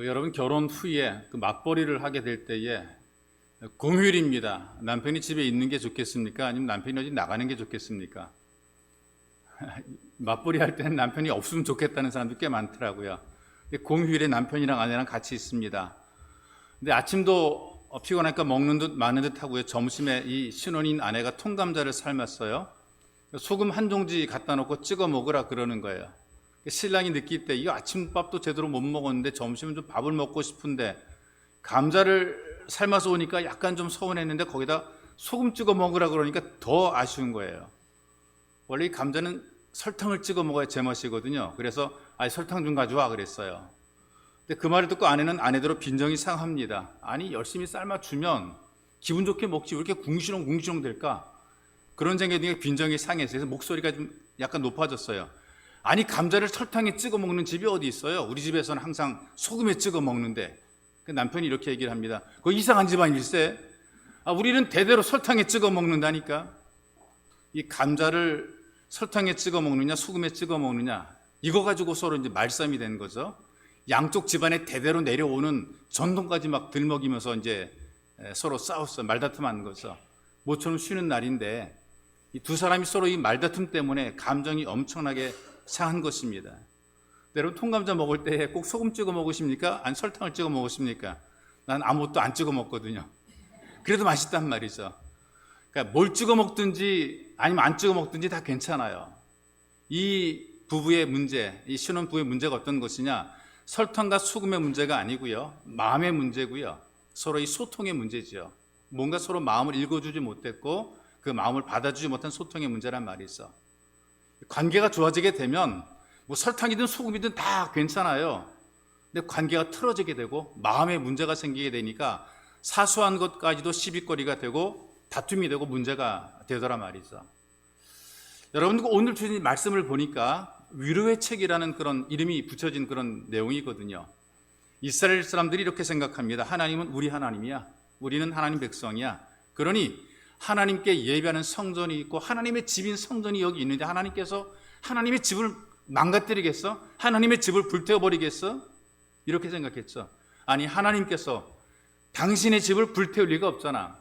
여러분 결혼 후에 맞벌이를 하게 될 때에 공휴일입니다. 남편이 집에 있는 게 좋겠습니까? 아니면 남편이 어디 나가는 게 좋겠습니까? 맞벌이 할 때는 남편이 없으면 좋겠다는 사람도 꽤 많더라고요. 근데 공휴일에 남편이랑 아내랑 같이 있습니다. 근데 아침도 피곤하니까 먹는 듯 마는 듯 하고요. 점심에 이 신혼인 아내가 통감자를 삶았어요. 소금 한 종지 갖다 놓고 찍어 먹으라 그러는 거예요. 신랑이 느낄 때 이거 아침밥도 제대로 못 먹었는데 점심은 좀 밥을 먹고 싶은데 감자를 삶아서 오니까 약간 좀 서운했는데 거기다 소금 찍어 먹으라 그러니까 더 아쉬운 거예요. 원래 이 감자는 설탕을 찍어 먹어야 제맛이거든요. 그래서 설탕 좀 가져와 그랬어요. 근데 그 말을 듣고 아내는 아내대로 빈정이 상합니다. 아니 열심히 삶아주면 기분 좋게 먹지 왜 이렇게 궁시렁궁시렁 될까? 그런 생각이 드니까 빈정이 상해서 그래서 목소리가 좀 약간 높아졌어요. 아니 감자를 설탕에 찍어 먹는 집이 어디 있어요? 우리 집에서는 항상 소금에 찍어 먹는데. 남편이 이렇게 얘기를 합니다. 그거 이상한 집안일세. 우리는 대대로 설탕에 찍어 먹는다니까. 이 감자를 설탕에 찍어 먹느냐 소금에 찍어 먹느냐 이거 가지고 서로 이제 말싸움이 된 거죠. 양쪽 집안에 대대로 내려오는 전통까지 막 들먹이면서 이제 서로 싸웠어요. 말다툼한 거죠. 모처럼 쉬는 날인데 이 두 사람이 서로 이 말다툼 때문에 감정이 엄청나게 상한 것입니다. 여러분 통감자 먹을 때 꼭 소금 찍어 먹으십니까? 아니 설탕을 찍어 먹으십니까? 난 아무것도 안 찍어 먹거든요. 그래도 맛있단 말이죠. 그러니까 뭘 찍어 먹든지 아니면 안 찍어 먹든지 다 괜찮아요. 이 부부의 문제, 이 신혼부부의 문제가 어떤 것이냐? 설탕과 소금의 문제가 아니고요. 마음의 문제고요. 서로 이 소통의 문제지요. 뭔가 서로 마음을 읽어주지 못했고 그 마음을 받아주지 못한 소통의 문제란 말이죠. 관계가 좋아지게 되면 뭐 설탕이든 소금이든 다 괜찮아요. 근데 관계가 틀어지게 되고 마음에 문제가 생기게 되니까 사소한 것까지도 시비거리가 되고 다툼이 되고 문제가 되더라 말이죠. 여러분 오늘 주신 말씀을 보니까 위로의 책이라는 그런 이름이 붙여진 그런 내용이거든요. 이스라엘 사람들이 이렇게 생각합니다. 하나님은 우리 하나님이야. 우리는 하나님 백성이야. 그러니 하나님께 예배하는 성전이 있고 하나님의 집인 성전이 여기 있는데 하나님께서 하나님의 집을 망가뜨리겠어? 하나님의 집을 불태워버리겠어? 이렇게 생각했죠. 아니 하나님께서 당신의 집을 불태울 리가 없잖아.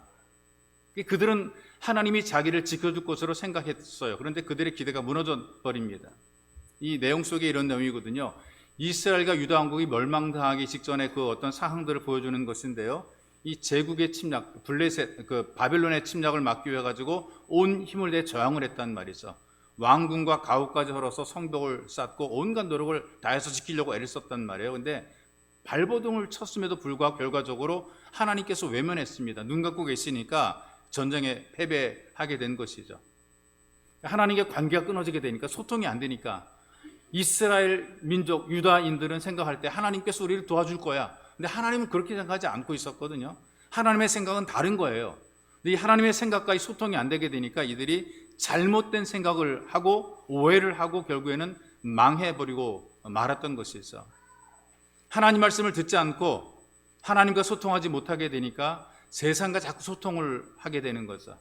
그들은 하나님이 자기를 지켜줄 것으로 생각했어요. 그런데 그들의 기대가 무너져 버립니다. 이 내용 속에 이런 내용이거든요. 이스라엘과 유다 왕국이 멸망당하기 직전에 그 어떤 상황들을 보여주는 것인데요. 이 제국의 침략, 바벨론의 침략을 막기 위해 가지고 온 힘을 내 저항을 했단 말이죠. 왕궁과 가옥까지 헐어서 성벽을 쌓고 온갖 노력을 다해서 지키려고 애를 썼단 말이에요. 근데 발버둥을 쳤음에도 불구하고 결과적으로 하나님께서 외면했습니다. 눈 감고 계시니까 전쟁에 패배하게 된 것이죠. 하나님과 관계가 끊어지게 되니까 소통이 안 되니까 이스라엘 민족 유다인들은 생각할 때 하나님께서 우리를 도와줄 거야. 근데 하나님은 그렇게 생각하지 않고 있었거든요. 하나님의 생각은 다른 거예요. 근데 이 하나님의 생각과 이 소통이 안 되게 되니까 이들이 잘못된 생각을 하고 오해를 하고 결국에는 망해버리고 말았던 것이죠. 하나님 말씀을 듣지 않고 하나님과 소통하지 못하게 되니까 세상과 자꾸 소통을 하게 되는 거죠.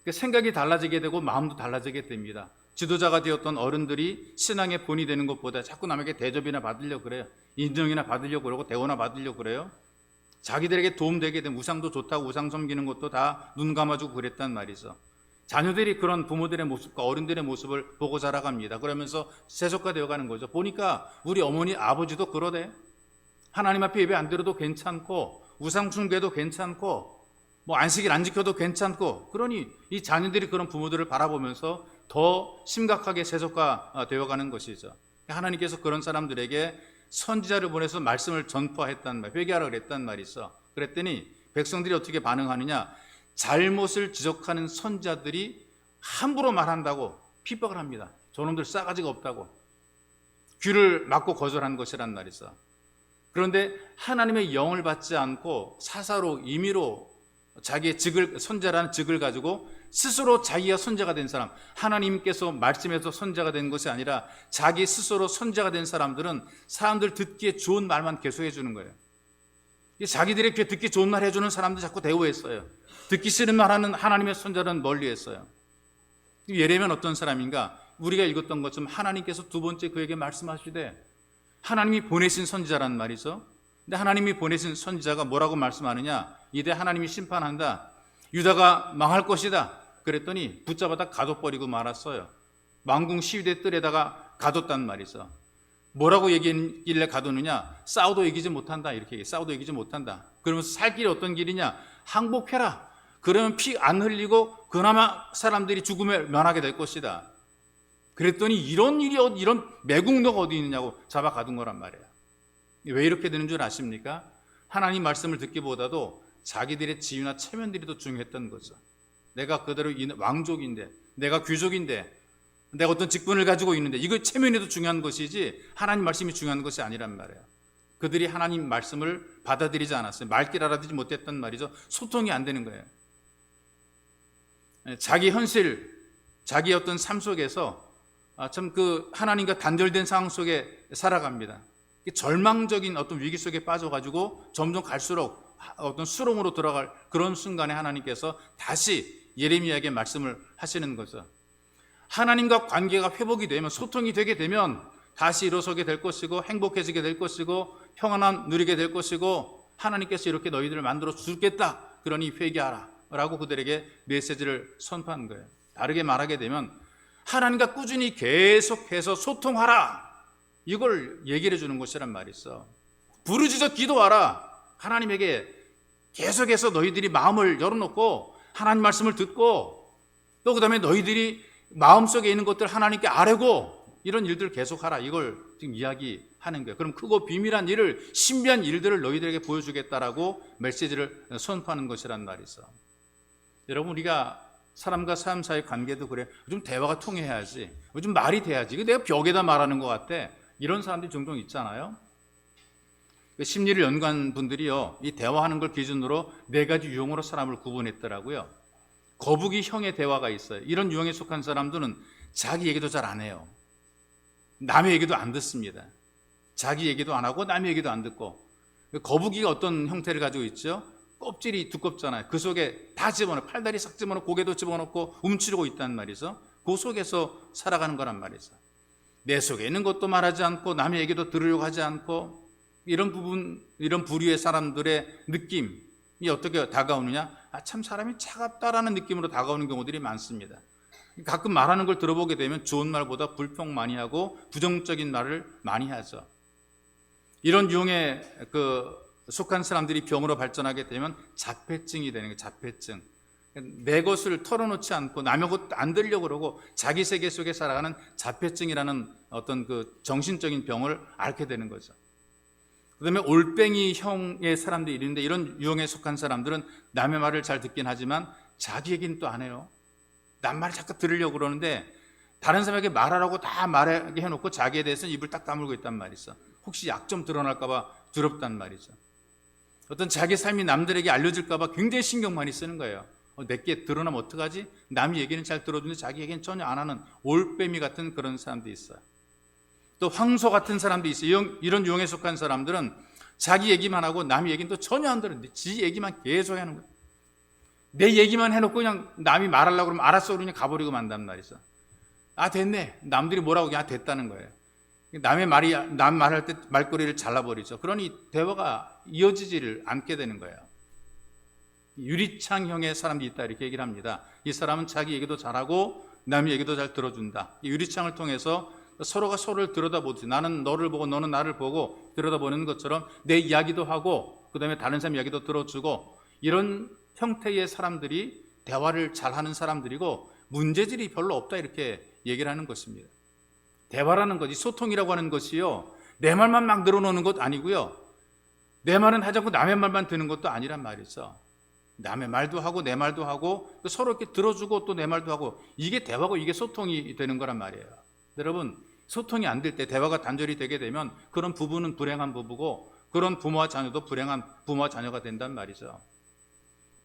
생각이 달라지게 되고 마음도 달라지게 됩니다. 지도자가 되었던 어른들이 신앙의 본이 되는 것보다 자꾸 남에게 대접이나 받으려고 그래요. 인정이나 받으려고 그러고 대우나 받으려고 그래요. 자기들에게 도움되게 된 우상도 좋다고 우상 섬기는 것도 다 눈 감아주고 그랬단 말이죠. 자녀들이 그런 부모들의 모습과 어른들의 모습을 보고 자라갑니다. 그러면서 세속화되어 가는 거죠. 보니까 우리 어머니 아버지도 그러대. 하나님 앞에 예배 안 드려도 괜찮고 우상 숭배도 괜찮고 뭐 안식일 안 지켜도 괜찮고 그러니 이 자녀들이 그런 부모들을 바라보면서 더 심각하게 세속화되어 가는 것이죠. 하나님께서 그런 사람들에게 선지자를 보내서 말씀을 전파했단 말, 회개하라 그랬단 말이죠. 그랬더니 백성들이 어떻게 반응하느냐? 잘못을 지적하는 선지자들이 함부로 말한다고 핍박을 합니다. 저놈들 싸가지가 없다고 귀를 막고 거절한 것이란 말이죠. 그런데 하나님의 영을 받지 않고 사사로 임의로 자기의 선지자라는 직을 가지고 스스로 자기가 선지자가 된 사람, 하나님께서 말씀에서 선지자가 된 것이 아니라 자기 스스로 선지자가 된 사람들은 사람들 듣기에 좋은 말만 계속해 주는 거예요. 자기들의 귀에 듣기 좋은 말 해주는 사람들 자꾸 대우했어요. 듣기 싫은 말 하는 하나님의 선지자는 멀리했어요. 예레미야는 어떤 사람인가? 우리가 읽었던 것처럼 하나님께서 두 번째 그에게 말씀하시되 하나님이 보내신 선지자란 말이죠. 근데 하나님이 보내신 선지자가 뭐라고 말씀하느냐? 이제 하나님이 심판한다. 유다가 망할 것이다. 그랬더니 붙잡아다 가둬버리고 말았어요. 만궁 시위대 뜰에다가 가뒀단 말이죠. 뭐라고 얘기했길래 가두느냐? 싸워도 이기지 못한다. 이렇게 얘기해. 싸워도 이기지 못한다. 그러면서 살 길이 어떤 길이냐? 항복해라. 그러면 피 안 흘리고 그나마 사람들이 죽음에 면하게 될 것이다. 그랬더니 이런 매국노가 어디 있느냐고 잡아 가둔 거란 말이에요. 왜 이렇게 되는 줄 아십니까? 하나님 말씀을 듣기보다도 자기들의 지위나 체면들이 더 중요했던 거죠. 내가 그대로 왕족인데, 내가 귀족인데, 내가 어떤 직분을 가지고 있는데, 이거 체면이 더 중요한 것이지 하나님 말씀이 중요한 것이 아니란 말이에요. 그들이 하나님 말씀을 받아들이지 않았어요. 말귀를 알아듣지 못했단 말이죠. 소통이 안 되는 거예요. 자기 현실, 자기 어떤 삶 속에서 참 그 하나님과 단절된 상황 속에 살아갑니다. 절망적인 어떤 위기 속에 빠져가지고 점점 갈수록 어떤 수렁으로 들어갈 그런 순간에 하나님께서 다시 예레미야에게 말씀을 하시는 거죠. 하나님과 관계가 회복이 되면, 소통이 되게 되면 다시 일어서게 될 것이고 행복해지게 될 것이고 평안함 누리게 될 것이고 하나님께서 이렇게 너희들을 만들어 주겠다. 그러니 회개하라 라고 그들에게 메시지를 선포한 거예요. 다르게 말하게 되면 하나님과 꾸준히 계속해서 소통하라. 이걸 얘기를 해주는 것이란 말이 있어. 부르짖어 기도하라. 하나님에게 계속해서 너희들이 마음을 열어놓고 하나님 말씀을 듣고 또 그 다음에 너희들이 마음속에 있는 것들 하나님께 아뢰고 이런 일들을 계속하라. 이걸 지금 이야기하는 거예요. 그럼 크고 비밀한 일을, 신비한 일들을 너희들에게 보여주겠다라고 메시지를 선포하는 것이란 말이 있어. 여러분, 우리가 사람과 사람 사이의 관계도 그래. 요즘 대화가 통해야지. 요즘 말이 돼야지. 이거 내가 벽에다 말하는 것 같아. 이런 사람들이 종종 있잖아요. 심리를 연구한 분들이요, 이 대화하는 걸 기준으로 4가지 유형으로 사람을 구분했더라고요. 거북이형의 대화가 있어요. 이런 유형에 속한 사람들은 자기 얘기도 잘 안 해요. 남의 얘기도 안 듣습니다. 자기 얘기도 안 하고 남의 얘기도 안 듣고. 거북이가 어떤 형태를 가지고 있죠? 껍질이 두껍잖아요. 그 속에 다 집어넣고, 팔다리 싹 집어넣고, 고개도 집어넣고 움츠리고 있단 말이죠. 그 속에서 살아가는 거란 말이죠. 내 속에 있는 것도 말하지 않고 남의 얘기도 들으려고 하지 않고, 이런 부류의 사람들의 느낌이 어떻게 다가오느냐? 참 사람이 차갑다라는 느낌으로 다가오는 경우들이 많습니다. 가끔 말하는 걸 들어보게 되면 좋은 말보다 불평 많이 하고 부정적인 말을 많이 하죠. 이런 유형에 속한 사람들이 병으로 발전하게 되면 자폐증이 되는 거예요. 자폐증. 내 것을 털어놓지 않고 남의 것 안 들려고 그러고 자기 세계 속에 살아가는 자폐증이라는 어떤 그 정신적인 병을 앓게 되는 거죠. 그 다음에 올뱅이형의 사람들이 있는데, 이런 유형에 속한 사람들은 남의 말을 잘 듣긴 하지만 자기 얘기는 또 안 해요. 남 말을 자꾸 들으려고 그러는데 다른 사람에게 말하라고 다 말하게 해놓고 자기에 대해서는 입을 딱 다물고 있단 말이죠. 혹시 약점 드러날까 봐 두렵단 말이죠. 어떤 자기 삶이 남들에게 알려질까 봐 굉장히 신경 많이 쓰는 거예요. 내게 드러나면 어떡하지? 남의 얘기는 잘 들어주는데 자기 얘기는 전혀 안 하는 올빼미 같은 그런 사람도 있어요. 또 황소 같은 사람도 있어요. 이런 유형에 속한 사람들은 자기 얘기만 하고 남의 얘기는 또 전혀 안 들었는데 지 얘기만 계속 하는 거예요. 내 얘기만 해놓고 그냥 남이 말하려고 그러면 알았어 그러니 가버리고 만단 말이죠. 됐네. 남들이 뭐라고 그냥 됐다는 거예요. 남 말할 때 말꼬리를 잘라버리죠. 그러니 대화가 이어지지를 않게 되는 거예요. 유리창형의 사람이 있다 이렇게 얘기를 합니다. 이 사람은 자기 얘기도 잘하고 남의 얘기도 잘 들어준다. 이 유리창을 통해서 서로가 서로를 들여다보지, 나는 너를 보고 너는 나를 보고 들여다보는 것처럼 내 이야기도 하고 그 다음에 다른 사람 이야기도 들어주고, 이런 형태의 사람들이 대화를 잘하는 사람들이고 문제질이 별로 없다 이렇게 얘기를 하는 것입니다. 대화라는 것이, 소통이라고 하는 것이요, 내 말만 막 늘어놓는 것 아니고요, 내 말은 하지 않고 남의 말만 듣는 것도 아니란 말이죠. 남의 말도 하고 내 말도 하고 서로 이렇게 들어주고 또 내 말도 하고, 이게 대화고 이게 소통이 되는 거란 말이에요. 여러분, 소통이 안 될 때, 대화가 단절이 되게 되면 그런 부부는 불행한 부부고 그런 부모와 자녀도 불행한 부모와 자녀가 된단 말이죠.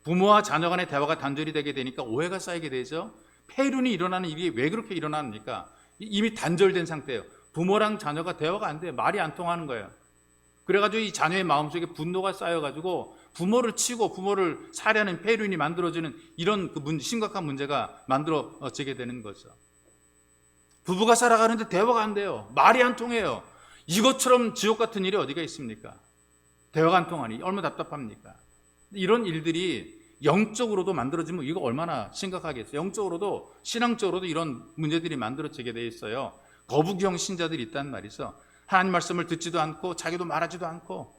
부모와 자녀 간의 대화가 단절이 되게 되니까 오해가 쌓이게 되죠. 폐륜이 일어나는 일이 왜 그렇게 일어납니까? 이미 단절된 상태예요. 부모랑 자녀가 대화가 안 돼요. 말이 안 통하는 거예요. 그래가지고 이 자녀의 마음속에 분노가 쌓여가지고 부모를 치고 부모를 살해하는 폐륜이 만들어지는 이런 심각한 문제가 만들어지게 되는 거죠. 부부가 살아가는데 대화가 안 돼요. 말이 안 통해요. 이것처럼 지옥 같은 일이 어디가 있습니까? 대화가 안 통하니 얼마나 답답합니까? 이런 일들이 영적으로도 만들어지면 이거 얼마나 심각하겠어요. 영적으로도 신앙적으로도 이런 문제들이 만들어지게 돼 있어요. 거북형 신자들이 있단 말이죠. 하나님 말씀을 듣지도 않고 자기도 말하지도 않고.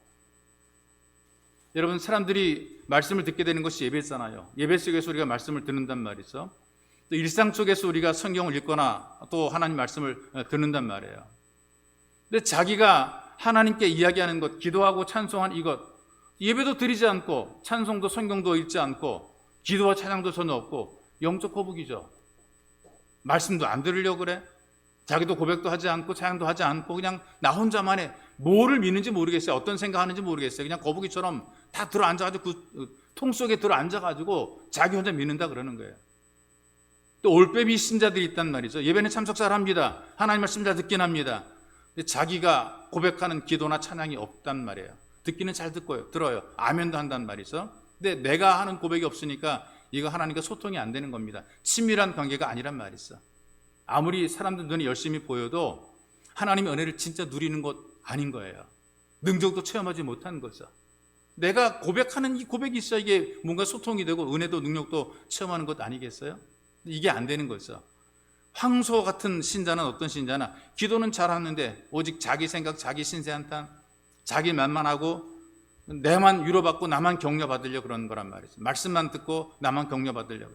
여러분, 사람들이 말씀을 듣게 되는 것이 예배잖아요. 예배 속에서 우리가 말씀을 듣는단 말이죠. 또 일상 속에서 우리가 성경을 읽거나 또 하나님 말씀을 듣는단 말이에요. 근데 자기가 하나님께 이야기하는 것, 기도하고 찬송한 이것, 예배도 드리지 않고 찬송도 성경도 읽지 않고 기도와 찬양도 전혀 없고 영적 거북이죠. 말씀도 안 들으려고 그래. 자기도 고백도 하지 않고 찬양도 하지 않고 그냥 나 혼자만 해. 뭐를 믿는지 모르겠어요. 어떤 생각하는지 모르겠어요. 그냥 거북이처럼 다 들어앉아가지고 그 통 속에 들어앉아가지고 자기 혼자 믿는다 그러는 거예요. 또 올빼미 신자들이 있단 말이죠. 예배는 참석 잘 합니다. 하나님 말씀 잘 듣긴 합니다. 근데 자기가 고백하는 기도나 찬양이 없단 말이에요. 듣기는 잘 들어요. 아멘도 한단 말이죠. 근데 내가 하는 고백이 없으니까 이거 하나님과 소통이 안 되는 겁니다. 친밀한 관계가 아니란 말이죠. 아무리 사람들 눈에 열심히 보여도 하나님의 은혜를 진짜 누리는 것 아닌 거예요. 능력도 체험하지 못한 거죠. 내가 고백하는 이 고백이 있어야 이게 뭔가 소통이 되고 은혜도 능력도 체험하는 것 아니겠어요? 이게 안 되는 거죠. 황소 같은 신자는 어떤 신자나 기도는 잘하는데 오직 자기 생각, 자기 신세한탄, 자기 말만 하고 내만 위로받고 나만 격려받으려고 그러는 거란 말이죠. 말씀만 듣고 나만 격려받으려고.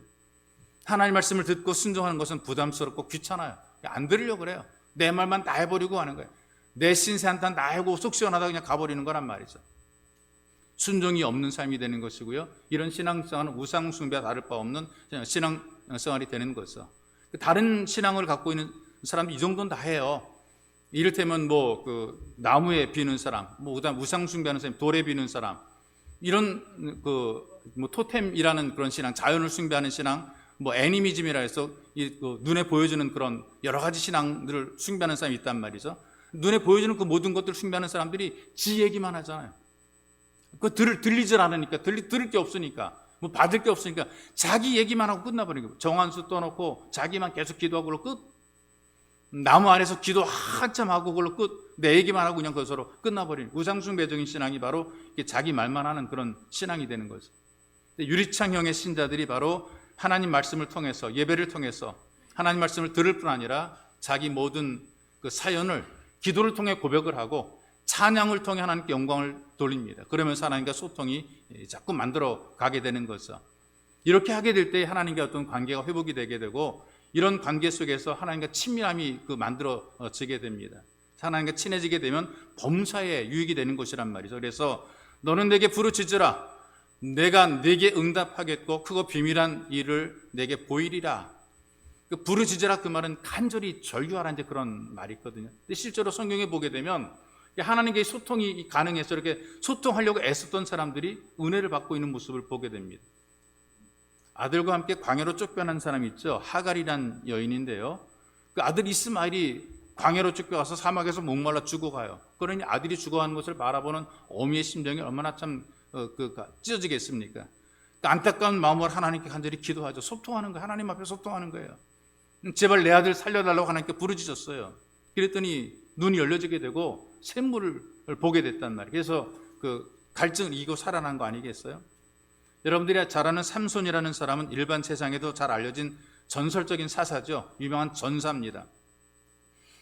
하나님 말씀을 듣고 순종하는 것은 부담스럽고 귀찮아요. 안 들으려고 그래요. 내 말만 다 해버리고 하는 거예요. 내 신세한탄 다 하고 속 시원하다 그냥 가버리는 거란 말이죠. 순종이 없는 삶이 되는 것이고요. 이런 신앙생활은 우상숭배와 다를 바 없는 신앙생활이 되는 거죠. 다른 신앙을 갖고 있는 사람이 이 정도는 다 해요. 이를테면 그 나무에 비는 사람, 그다음 우상숭배하는 사람, 돌에 비는 사람, 이런 토템이라는 그런 신앙, 자연을 숭배하는 신앙, 애니미즘이라 해서 눈에 보여주는 그런 여러 가지 신앙들을 숭배하는 사람이 있단 말이죠. 눈에 보여주는 그 모든 것들을 숭배하는 사람들이 지 얘기만 하잖아요. 들리질 않으니까, 들을 게 없으니까, 받을 게 없으니까 자기 얘기만 하고 끝나버리는 거예요. 정한수 떠놓고 자기만 계속 기도하고 그걸로 끝. 나무 아래서 기도 한참 하고 그걸로 끝. 내 얘기만 하고 그냥 그것으로 끝나버리는 우상숭배적인 신앙이 바로 자기 말만 하는 그런 신앙이 되는 거죠. 유리창형의 신자들이 바로 하나님 말씀을 통해서, 예배를 통해서 하나님 말씀을 들을 뿐 아니라 자기 모든 그 사연을 기도를 통해 고백을 하고 찬양을 통해 하나님께 영광을 돌립니다. 그러면서 하나님과 소통이 자꾸 만들어 가게 되는 거죠. 이렇게 하게 될 때 하나님과 어떤 관계가 회복이 되게 되고 이런 관계 속에서 하나님과 친밀함이 만들어지게 됩니다. 하나님과 친해지게 되면 범사에 유익이 되는 것이란 말이죠. 그래서 너는 내게 부르짖으라. 내가 네게 응답하겠고 크고 비밀한 일을 내게 보이리라. 부르짖으라 그 말은 간절히 절규하라는 이제 그런 말이 있거든요. 근데 실제로 성경에 보게 되면 하나님께 소통이 가능해서 이렇게 소통하려고 애썼던 사람들이 은혜를 받고 있는 모습을 보게 됩니다. 아들과 함께 광야로 쫓겨난 사람이 있죠. 하갈이란 여인인데요. 그 아들 이스마엘이 광야로 쫓겨가서 사막에서 목말라 죽어가요. 그러니 아들이 죽어가는 것을 바라보는 어미의 심정이 얼마나 참 찢어지겠습니까? 안타까운 마음으로 하나님께 간절히 기도하죠. 소통하는 거예요. 하나님 앞에 소통하는 거예요. 제발 내 아들 살려달라고 하나님께 부르짖었어요. 그랬더니 눈이 열려지게 되고 샘물을 보게 됐단 말이에요. 그래서 그 갈증을 이기고 살아난 거 아니겠어요? 여러분들이 잘 아는 삼손이라는 사람은 일반 세상에도 잘 알려진 전설적인 사사죠. 유명한 전사입니다.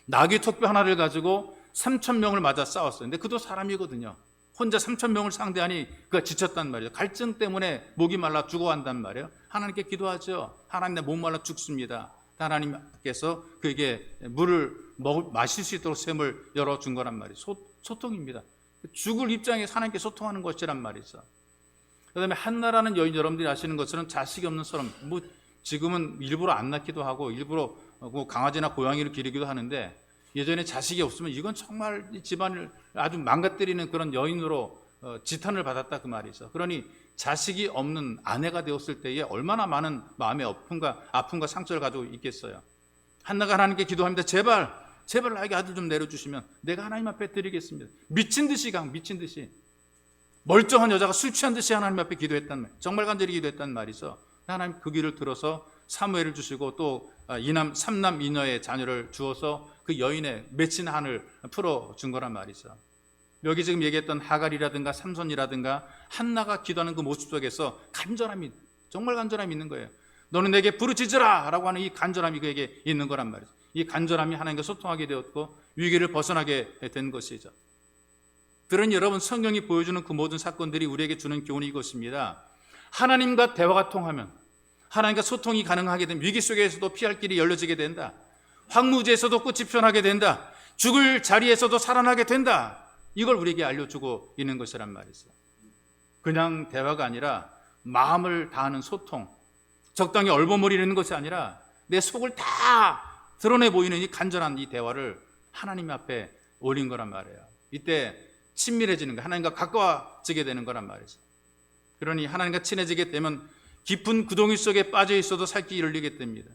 나귀 턱뼈 하나를 가지고 3,000명을 맞아 싸웠어요. 근데 그도 사람이거든요. 혼자 3,000명을 상대하니 그가 지쳤단 말이에요. 갈증 때문에 목이 말라 죽어간단 말이에요. 하나님께 기도하죠. 하나님 내 목 말라 죽습니다. 하나님께서 그에게 물을 마실 수 있도록 샘을 열어준 거란 말이에요. 소통입니다. 죽을 입장에서 하나님께 소통하는 것이란 말이죠. 그 다음에 한나라는 여인, 여러분들이 아시는 것처럼 자식이 없는 사람, 지금은 일부러 안 낳기도 하고 일부러 강아지나 고양이를 기르기도 하는데 예전에 자식이 없으면 이건 정말 집안을 아주 망가뜨리는 그런 여인으로 지탄을 받았다 그 말이죠. 그러니 자식이 없는 아내가 되었을 때에 얼마나 많은 마음의 아픔과 상처를 가지고 있겠어요. 한나가 하나님께 기도합니다. 제발 나에게 아들 좀 내려주시면 내가 하나님 앞에 드리겠습니다. 미친 듯이 멀쩡한 여자가 술 취한 듯이 하나님 앞에 기도했단 말이에요. 정말 간절히 기도했단 말이죠. 하나님 그 길을 들어서 사무엘을 주시고 또 삼남 이녀의 자녀를 주어서 그 여인의 맺힌 한을 풀어준 거란 말이죠. 여기 지금 얘기했던 하갈이라든가 삼손이라든가 한나가 기도하는 그 모습 속에서 간절함이, 정말 간절함이 있는 거예요. 너는 내게 부르짖으라 라고 하는 이 간절함이 그에게 있는 거란 말이죠. 이 간절함이 하나님과 소통하게 되었고 위기를 벗어나게 된 것이죠. 그런 여러분, 성경이 보여주는 그 모든 사건들이 우리에게 주는 교훈이 이것입니다. 하나님과 대화가 통하면, 하나님과 소통이 가능하게 되면 위기 속에서도 피할 길이 열려지게 된다. 황무지에서도 꽃이 피어나게 된다. 죽을 자리에서도 살아나게 된다. 이걸 우리에게 알려주고 있는 것이란 말이죠. 그냥 대화가 아니라 마음을 다하는 소통, 적당히 얼버무리는 것이 아니라 내 속을 다 드러내 보이는 이 간절한 이 대화를 하나님 앞에 올린 거란 말이에요. 이때 친밀해지는 거, 하나님과 가까워지게 되는 거란 말이죠. 그러니 하나님과 친해지게 되면 깊은 구덩이 속에 빠져 있어도 살 길이 열리게 됩니다.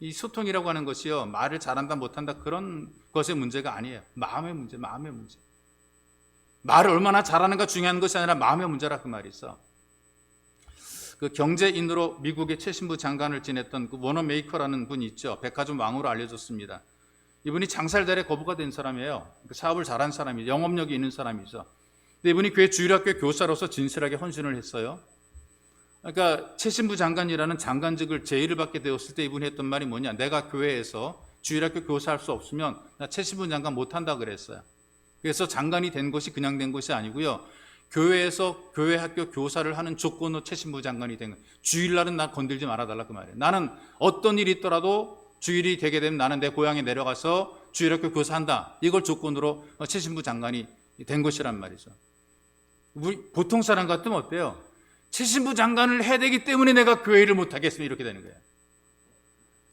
이 소통이라고 하는 것이요, 말을 잘한다 못한다 그런 것의 문제가 아니에요. 마음의 문제, 마음의 문제. 말을 얼마나 잘하는가 중요한 것이 아니라 마음의 문제라 그 말이 있어. 그 경제인으로 미국의 최신부 장관을 지냈던 그 워너메이커라는 분이 있죠. 백화점 왕으로 알려졌습니다. 이분이 장살달에 거부가 된 사람이에요. 사업을 잘한 사람이에요. 영업력이 있는 사람이죠. 근데 이분이 교회 주일학교 교사로서 진실하게 헌신을 했어요. 그러니까 최신부 장관이라는 장관직을 제의를 받게 되었을 때 이분이 했던 말이 뭐냐, 내가 교회에서 주일학교 교사할 수 없으면 나 최신부 장관 못한다 그랬어요. 그래서 장관이 된 것이 그냥 된 것이 아니고요, 교회에서 교회 학교 교사를 하는 조건으로 최신부 장관이 된 거예요. 주일날은 나 건들지 말아달라 그 말이에요. 나는 어떤 일이 있더라도 주일이 되게 되면 나는 내 고향에 내려가서 주일학교 교사한다, 이걸 조건으로 최신부 장관이 된 것이란 말이죠. 우리 보통 사람 같으면 어때요? 최신부 장관을 해야 되기 때문에 내가 교회를 못하겠으면 이렇게 되는 거예요.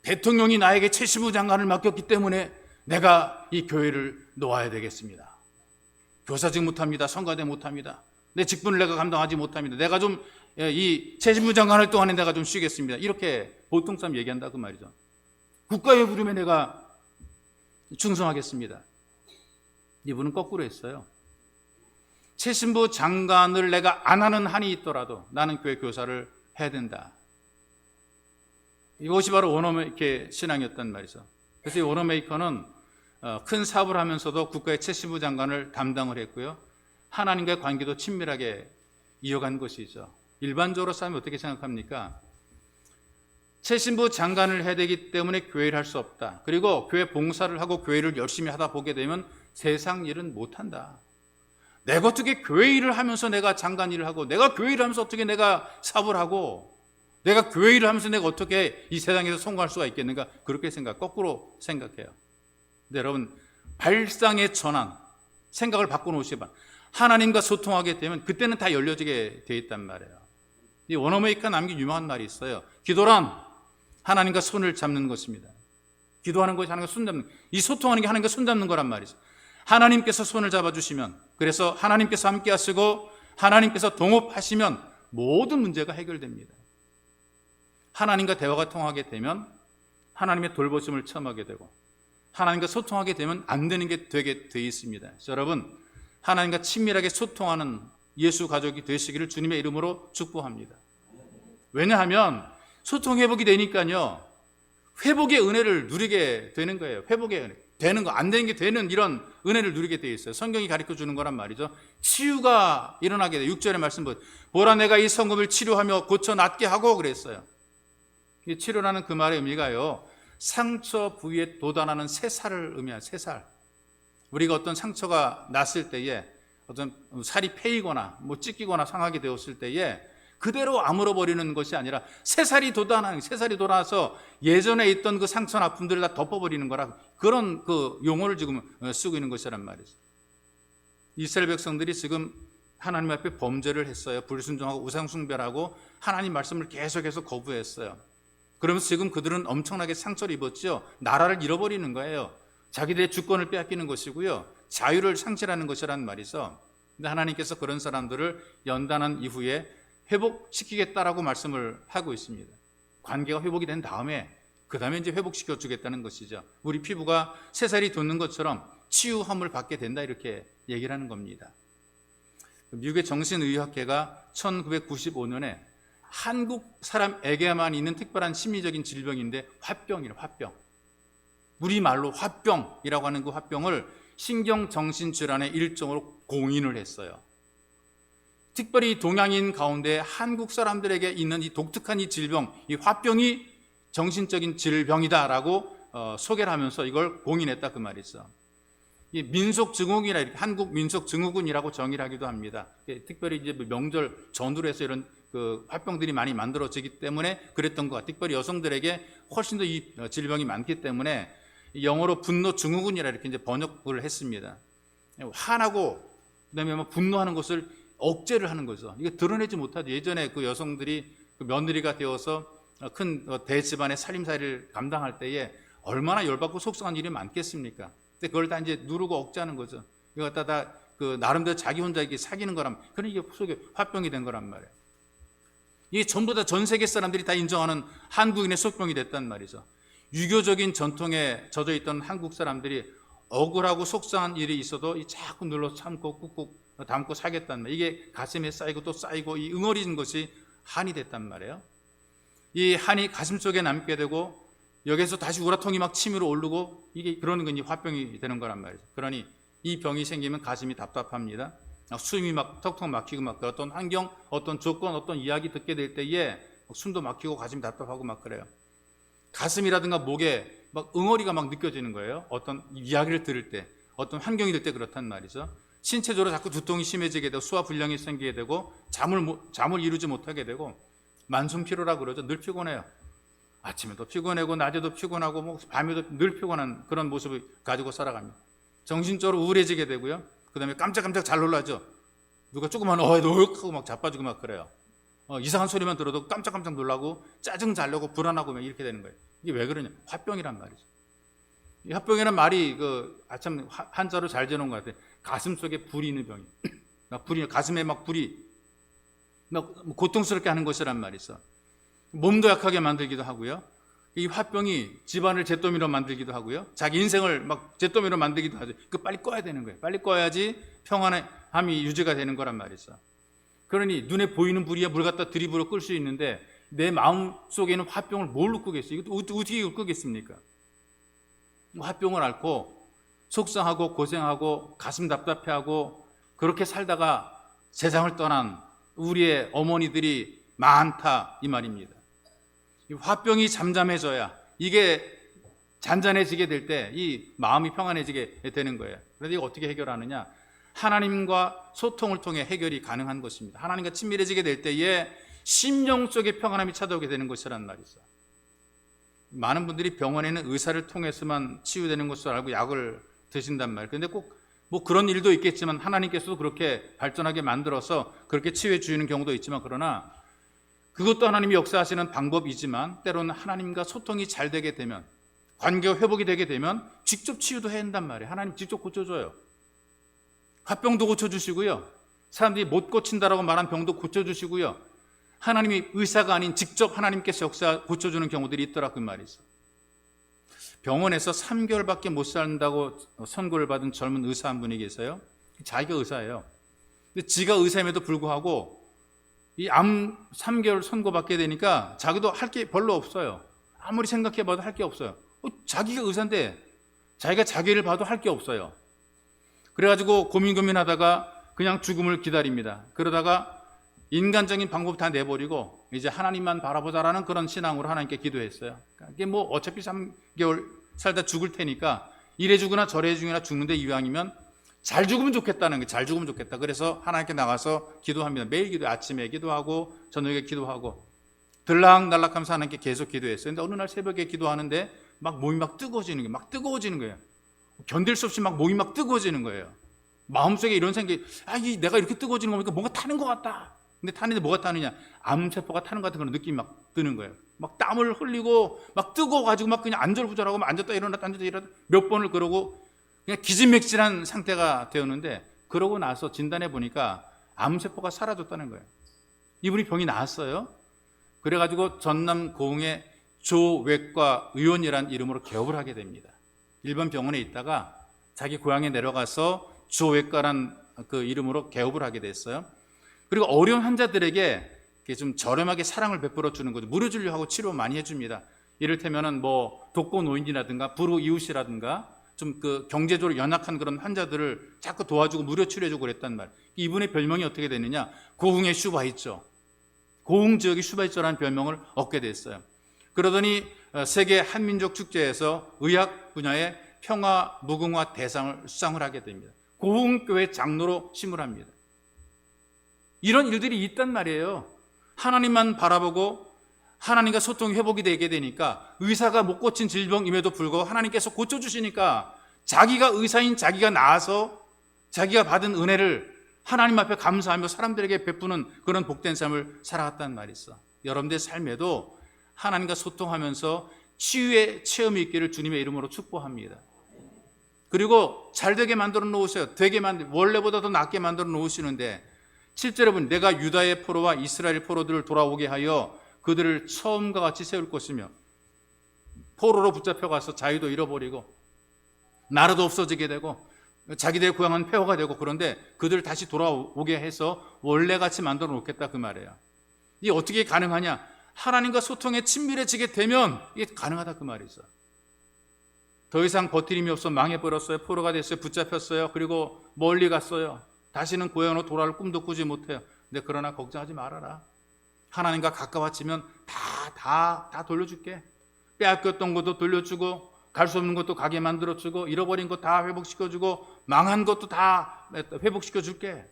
대통령이 나에게 최신부 장관을 맡겼기 때문에 내가 이 교회를 놓아야 되겠습니다. 교사직 못합니다. 성가대 못합니다. 내 직분을 내가 감당하지 못합니다. 내가 좀 이 최신부 장관 할 동안에 내가 좀 쉬겠습니다. 이렇게 보통 사람 얘기한다 그 말이죠. 국가의 부름에 내가 충성하겠습니다. 이분은 거꾸로 했어요. 최신부 장관을 내가 안 하는 한이 있더라도 나는 교회 교사를 해야 된다. 이것이 바로 워너메이커의 신앙이었단 말이죠. 그래서 이 워너메이커는 큰 사업을 하면서도 국가의 최신부 장관을 담당을 했고요, 하나님과의 관계도 친밀하게 이어간 것이죠. 일반적으로 사람이 어떻게 생각합니까? 최신부 장관을 해야 되기 때문에 교회를 할 수 없다. 그리고 교회 봉사를 하고 교회를 열심히 하다 보게 되면 세상 일은 못한다. 내가 어떻게 교회 일을 하면서 내가 장관 일을 하고, 내가 교회 일을 하면서 어떻게 내가 사업을 하고, 내가 교회 일을 하면서 내가 어떻게 이 세상에서 성공할 수가 있겠는가, 그렇게 거꾸로 생각해요. 근데 여러분, 발상의 전환, 생각을 바꿔놓으시면 하나님과 소통하게 되면 그때는 다 열려지게 돼 있단 말이에요. 이 워너메이커가 남긴 유명한 말이 있어요. 기도란 하나님과 손을 잡는 것입니다. 기도하는 것이 하나님과 손 잡는, 이 소통하는 게 하나님과 손 잡는 거란 말이죠. 하나님께서 손을 잡아주시면, 그래서 하나님께서 함께 하시고 하나님께서 동업하시면 모든 문제가 해결됩니다. 하나님과 대화가 통하게 되면 하나님의 돌보심을 체험하게 되고, 하나님과 소통하게 되면 안 되는 게 되게 돼 있습니다. 여러분, 하나님과 친밀하게 소통하는 예수 가족이 되시기를 주님의 이름으로 축복합니다. 왜냐하면 소통 회복이 되니까요, 회복의 은혜를 누리게 되는 거예요. 회복의 은혜, 되는 거, 안 되는 게 되는 이런 은혜를 누리게 되어 있어요. 성경이 가르쳐 주는 거란 말이죠. 치유가 일어나게 돼요. 6절의 말씀 보라, 내가 이 성읍을 치료하며 고쳐 낫게 하고 그랬어요. 이 치료라는 그 말의 의미가요, 상처 부위에 돋아나는 새살을 의미하는 새살. 우리가 어떤 상처가 났을 때에 어떤 살이 패이거나 뭐 찢기거나 상하게 되었을 때에 그대로 아물어버리는 것이 아니라 새살이 돋아나서 예전에 있던 그 상처나 아픔들을 다 덮어버리는 거라, 그런 그 용어를 지금 쓰고 있는 것이란 말이죠. 이스라엘 백성들이 지금 하나님 앞에 범죄를 했어요. 불순종하고 우상숭배하고 하나님 말씀을 계속해서 거부했어요. 그러면서 지금 그들은 엄청나게 상처를 입었죠. 나라를 잃어버리는 거예요. 자기들의 주권을 빼앗기는 것이고요, 자유를 상실하는 것이라는 말이죠. 근데 하나님께서 그런 사람들을 연단한 이후에 회복시키겠다라고 말씀을 하고 있습니다. 관계가 회복이 된 다음에 그 다음에 이제 회복시켜 주겠다는 것이죠. 우리 피부가 새살이 돋는 것처럼 치유함을 받게 된다, 이렇게 얘기를 하는 겁니다. 미국의 정신의학회가 1995년에 한국 사람에게만 있는 특별한 심리적인 질병인데 화병이에요. 화병. 우리말로 화병이라고 하는 그 화병을 신경정신질환의 일종으로 공인을 했어요. 특별히 동양인 가운데 한국 사람들에게 있는 이 독특한 이 질병, 이 화병이 정신적인 질병이다라고 소개를 하면서 이걸 공인했다 그 말이죠. 이 민속증후군이라 이렇게 한국 민속증후군이라고 정의를 하기도 합니다. 특별히 이제 명절 전후로 해서 이런 그 화병들이 많이 만들어지기 때문에 그랬던 것 같아요. 특별히 여성들에게 훨씬 더 이 질병이 많기 때문에 영어로 분노 증후군이라 이렇게 이제 번역을 했습니다. 화나고 그다음에 막 분노하는 것을 억제를 하는 거죠. 이게 드러내지 못하죠. 예전에 그 여성들이 그 며느리가 되어서 큰 대집안의 살림살이를 감당할 때에 얼마나 열받고 속상한 일이 많겠습니까? 근데 그걸 다 이제 누르고 억제하는 거죠. 이거 갖다 다 그 나름대로 자기 혼자 이렇게 사귀는 거란, 그런 이게 속에 화병이 된 거란 말이에요. 이게 전부 다 전 세계 사람들이 다 인정하는 한국인의 속병이 됐단 말이죠. 유교적인 전통에 젖어 있던 한국 사람들이 억울하고 속상한 일이 있어도 자꾸 눌러 참고 꾹꾹 담고 살겠단 말이에요. 이게 가슴에 쌓이고 또 쌓이고 이 응어리진 것이 한이 됐단 말이에요. 이 한이 가슴 속에 남게 되고 여기서 다시 우라통이 막 치밀어 오르고 이게 그러는 건 이 화병이 되는 거란 말이죠. 그러니 이 병이 생기면 가슴이 답답합니다. 숨이 막 턱턱 막히고 막 어떤 환경, 어떤 조건, 어떤 이야기 듣게 될 때에 숨도 막히고 가슴이 답답하고 막 그래요. 가슴이라든가 목에 막 응어리가 막 느껴지는 거예요. 어떤 이야기를 들을 때, 어떤 환경이 될 때 그렇단 말이죠. 신체적으로 자꾸 두통이 심해지게 되고 수화불량이 생기게 되고 잠을 이루지 못하게 되고 만성피로라 그러죠. 늘 피곤해요. 아침에도 피곤하고 낮에도 피곤하고 뭐 밤에도 늘 피곤한 그런 모습을 가지고 살아갑니다. 정신적으로 우울해지게 되고요. 그 다음에 깜짝깜짝 잘 놀라죠. 누가 조그만 하고 막 자빠지고 막 그래요. 이상한 소리만 들어도 깜짝깜짝 놀라고 짜증 잘 내고 불안하고 막 이렇게 되는 거예요. 이게 왜 그러냐? 화병이란 말이죠. 이 화병이란 말이 참 한자로 잘 지어놓은 것 같아요. 가슴 속에 불이 있는 병이. 가슴에 막 불이 막 고통스럽게 하는 것이란 말이죠. 몸도 약하게 만들기도 하고요. 이 화병이 집안을 잿더미로 만들기도 하고요. 자기 인생을 막 잿더미로 만들기도 하죠. 빨리 꺼야 되는 거예요. 빨리 꺼야지 평안함이 유지가 되는 거란 말이죠. 그러니 눈에 보이는 불이야 물 갖다 들이불어 끌 수 있는데 내 마음 속에는 화병을 뭘로 끄겠어요? 이것도 어떻게 끄겠습니까? 화병을 앓고 속상하고 고생하고 가슴 답답해하고 그렇게 살다가 세상을 떠난 우리의 어머니들이 많다 이 말입니다. 이 화병이 잠잠해져야 이게 잔잔해지게 될 때 이 마음이 평안해지게 되는 거예요. 그래서 이거 어떻게 해결하느냐? 하나님과 소통을 통해 해결이 가능한 것입니다. 하나님과 친밀해지게 될 때에 심령 속에 평안함이 찾아오게 되는 것이란 말이죠. 많은 분들이 병원에는 의사를 통해서만 치유되는 것을 알고 약을 드신단 말이에요. 그런데 꼭 뭐 그런 일도 있겠지만 하나님께서도 그렇게 발전하게 만들어서 그렇게 치유해 주시는 경우도 있지만 그러나 그것도 하나님이 역사하시는 방법이지만 때로는 하나님과 소통이 잘 되게 되면 관계가 회복이 되게 되면 직접 치유도 해야 한단 말이에요. 하나님 직접 고쳐줘요. 화병도 고쳐주시고요. 사람들이 못 고친다라고 말한 병도 고쳐주시고요. 하나님이 의사가 아닌 직접 하나님께서 고쳐주는 경우들이 있더라 그 말이죠. 병원에서 3개월밖에 못 산다고 선고를 받은 젊은 의사 한 분이 계세요. 자기가 의사예요. 근데 지가 의사임에도 불구하고 이 암 3개월 선고받게 되니까 자기도 할 게 별로 없어요. 아무리 생각해봐도 할 게 없어요. 자기가 의사인데 자기가 자기를 봐도 할 게 없어요. 그래가지고 고민하다가 그냥 죽음을 기다립니다. 그러다가 인간적인 방법 다 내버리고 이제 하나님만 바라보자라는 그런 신앙으로 하나님께 기도했어요. 이게 뭐 어차피 3개월 살다 죽을 테니까 이래 죽으나 저래 죽으나 죽는데 이왕이면 잘 죽으면 좋겠다는 게 잘 죽으면 좋겠다. 그래서 하나님께 나가서 기도합니다. 매일 기도, 아침에 기도하고 저녁에 기도하고 들락날락하면서 하나님께 계속 기도했어요. 근데 어느 날 새벽에 기도하는데 막 몸이 막 뜨거워지는 거예요. 견딜 수 없이 막 몸이 막 뜨거워지는 거예요. 마음속에 이런 생각이 내가 이렇게 뜨거워지는 거 보니까 뭔가 타는 것 같다. 근데 타는데 뭐가 타느냐? 암세포가 타는 것 같은 그런 느낌이 막 드는 거예요. 막 땀을 흘리고 막 뜨거워가지고 막 그냥 안절부절하고 막 앉았다 일어났다 몇 번을 그러고 그냥 기진맥진한 상태가 되었는데 그러고 나서 진단해 보니까 암세포가 사라졌다는 거예요. 이분이 병이 나았어요. 그래가지고 전남 고흥의 조외과 의원이라는 이름으로 개업을 하게 됩니다. 일반 병원에 있다가 자기 고향에 내려가서 조외과란 그 이름으로 개업을 하게 됐어요. 그리고 어려운 환자들에게 좀 저렴하게 사랑을 베풀어 주는 거죠. 무료 진료하고 치료 많이 해줍니다. 이를테면은 뭐 독거노인이라든가 불우이웃이라든가 좀 그 경제적으로 연약한 그런 환자들을 자꾸 도와주고 무료 치료해주고 그랬단 말이에요. 이분의 별명이 어떻게 됐느냐? 고흥의 슈바이처, 고흥 지역의 슈바이처라는 별명을 얻게 됐어요. 그러더니 세계 한민족 축제에서 의학 분야의 평화 무궁화 대상을 수상을 하게 됩니다. 고흥교회 장로로 심을합니다. 이런 일들이 있단 말이에요. 하나님만 바라보고 하나님과 소통이 회복이 되게 되니까 의사가 못 고친 질병임에도 불구하고 하나님께서 고쳐주시니까 자기가 의사인 자기가 나아서 자기가 받은 은혜를 하나님 앞에 감사하며 사람들에게 베푸는 그런 복된 삶을 살아갔단 말이 있어. 여러분들의 삶에도 하나님과 소통하면서 치유의 체험이 있기를 주님의 이름으로 축복합니다. 그리고 잘 되게 만들어 놓으세요. 원래보다 더 낫게 만들어 놓으시는데 7절에 보면 내가 유다의 포로와 이스라엘 포로들을 돌아오게 하여 그들을 처음과 같이 세울 것이며 포로로 붙잡혀가서 자유도 잃어버리고 나라도 없어지게 되고 자기들의 고향은 폐허가 되고 그런데 그들을 다시 돌아오게 해서 원래같이 만들어 놓겠다 그 말이에요. 이게 어떻게 가능하냐? 하나님과 소통에 친밀해지게 되면 이게 가능하다 그 말이죠. 더 이상 버틸 힘이 없어 망해버렸어요. 포로가 됐어요. 붙잡혔어요. 그리고 멀리 갔어요. 다시는 고향으로 돌아올 꿈도 꾸지 못해요. 근데 그러나 걱정하지 말아라. 하나님과 가까워지면 다 돌려줄게. 빼앗겼던 것도 돌려주고 갈 수 없는 것도 가게 만들어주고 잃어버린 것 다 회복시켜주고 망한 것도 다 회복시켜줄게.